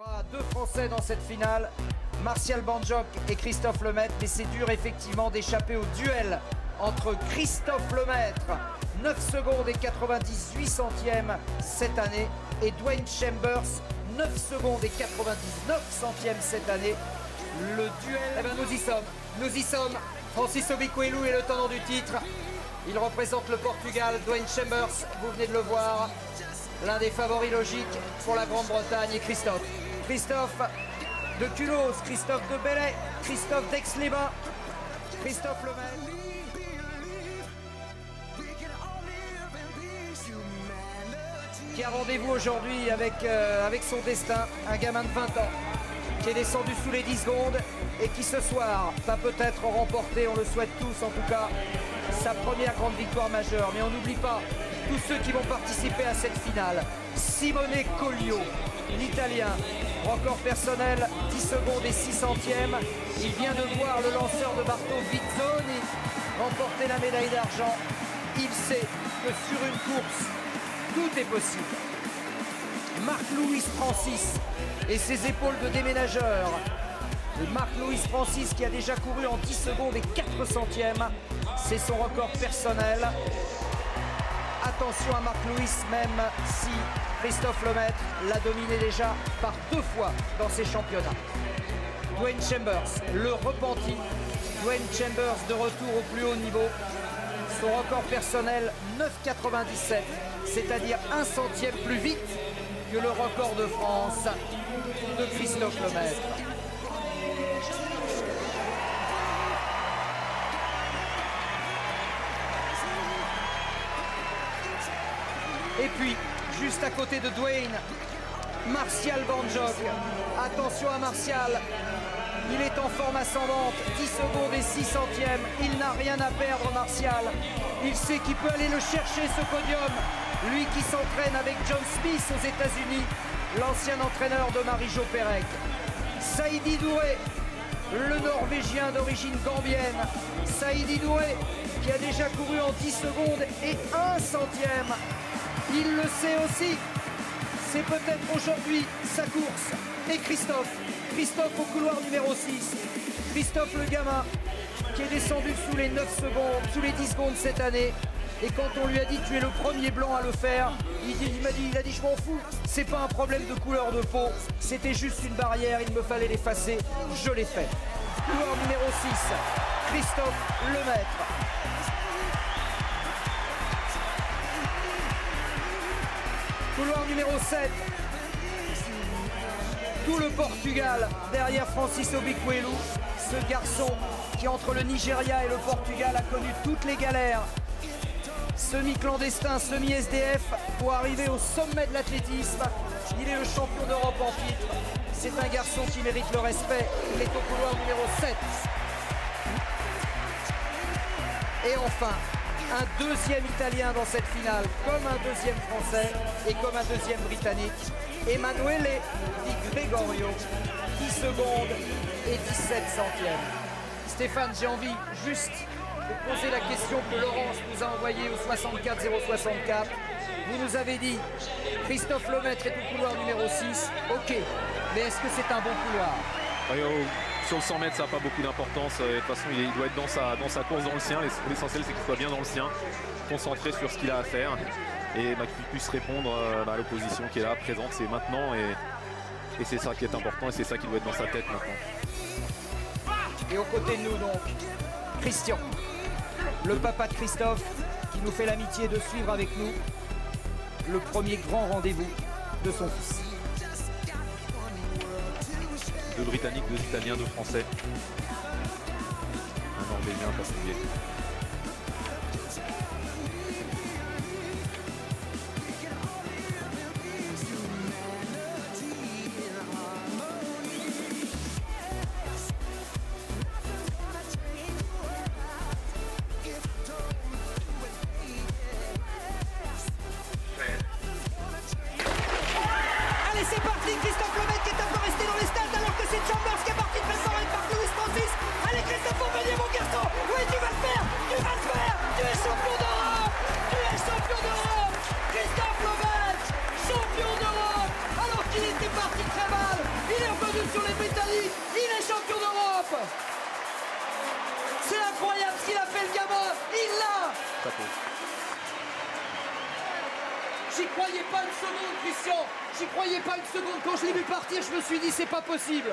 aura deux Français dans cette finale, Martial Bandjock et Christophe Lemaître, mais c'est dur effectivement d'échapper au duel entre Christophe Lemaître, 9 secondes et 98 centièmes cette année, et Dwain Chambers, 9 secondes et 99 centièmes cette année. Le duel, eh ben nous y sommes. Francis Obikwelu est le tenant du titre. Il représente le Portugal. Dwain Chambers, vous venez de le voir, l'un des favoris logiques pour la Grande-Bretagne, et Christophe de Culos, Christophe de Belley, Christophe d'Aix-les-Bains, Christophe Lemaître. Qui a rendez-vous aujourd'hui avec son destin, un gamin de 20 ans qui est descendu sous les 10 secondes et qui ce soir va peut-être remporter, on le souhaite tous en tout cas, sa première grande victoire majeure. Mais on n'oublie pas tous ceux qui vont participer à cette finale. Simone Collio, l'Italien, record personnel 10 secondes et 6 centièmes. Il vient de voir le lanceur de marteau Vizzoni remporter la médaille d'argent. Il sait que sur une course, tout est possible. Marc-Louis Francis et ses épaules de déménageur. Marc-Louis Francis qui a déjà couru en 10 secondes et 4 centièmes. C'est son record personnel. Attention à Marc-Louis, même si Christophe Lemaître l'a dominé déjà par 2 fois dans ses championnats. Dwain Chambers, le repenti. Dwain Chambers de retour au plus haut niveau. Son record personnel 9,97, c'est-à-dire 1 centième plus vite que le record de France de Christophe Lemaître. Et puis, juste à côté de Dwain, Martial Bandjock. Attention à Martial, il est en forme ascendante, 10 secondes et 6 centièmes. Il n'a rien à perdre, Martial. Il sait qu'il peut aller le chercher, ce podium. Lui qui s'entraîne avec John Smith aux États-Unis, l'ancien entraîneur de Marie-Jo Pérec. Saïdi Doué, le Norvégien d'origine gambienne. Saïdi Doué qui a déjà couru en 10 secondes et 1 centième. Il le sait aussi. C'est peut-être aujourd'hui sa course. Et Christophe au couloir numéro 6. Christophe le gamin qui est descendu sous les 9 secondes, sous les 10 secondes cette année. Et quand on lui a dit tu es le premier blanc à le faire, il a dit je m'en fous, c'est pas un problème de couleur de peau, c'était juste une barrière, il me fallait l'effacer, je l'ai fait. Couloir numéro 6, Christophe Lemaître. Couloir numéro 7, tout le Portugal derrière Francis Obikwelu, ce garçon qui entre le Nigeria et le Portugal a connu toutes les galères, semi-clandestin, semi-SDF, pour arriver au sommet de l'athlétisme. Il est le champion d'Europe en titre. C'est un garçon qui mérite le respect. Il est au couloir numéro 7. Et enfin, un deuxième Italien dans cette finale, comme un deuxième Français et comme un deuxième Britannique. Emanuele Di Gregorio, 10 secondes et 17 centièmes. Stéphane, j'ai envie juste de poser la question que Laurence nous a envoyée au 64 064. Vous nous avez dit, Christophe Lemaître est au couloir numéro 6. Ok, mais est-ce que c'est un bon couloir? Sur le 100 mètres, ça n'a pas beaucoup d'importance. De toute façon, il doit être dans sa course, dans le sien. L'essentiel, c'est qu'il soit bien dans le sien, concentré sur ce qu'il a à faire et qu'il puisse répondre à l'opposition qui est là, présente. C'est maintenant et c'est ça qui est important et c'est ça qui doit être dans sa tête maintenant. Et aux côtés de nous, donc, Christian, le papa de Christophe, qui nous fait l'amitié de suivre avec nous le premier grand rendez-vous de son fils. 2 Britanniques, 2 Italiens, 2 Français. Un Norvégien, un Portugais. Allez, c'est parti, Christophe Lemaître qui est un peu resté dans les stades alors que c'est Chambers qui est parti très fort avec Marc-Louis Francis. Allez Christophe, on va dire mon garçon. Oui, tu vas le faire. qu'il a fait le gamin. Il l'a. Chapeau. J'y croyais pas une seconde, Christian. J'y croyais pas une seconde. Quand je l'ai vu partir, je me suis dit c'est pas possible.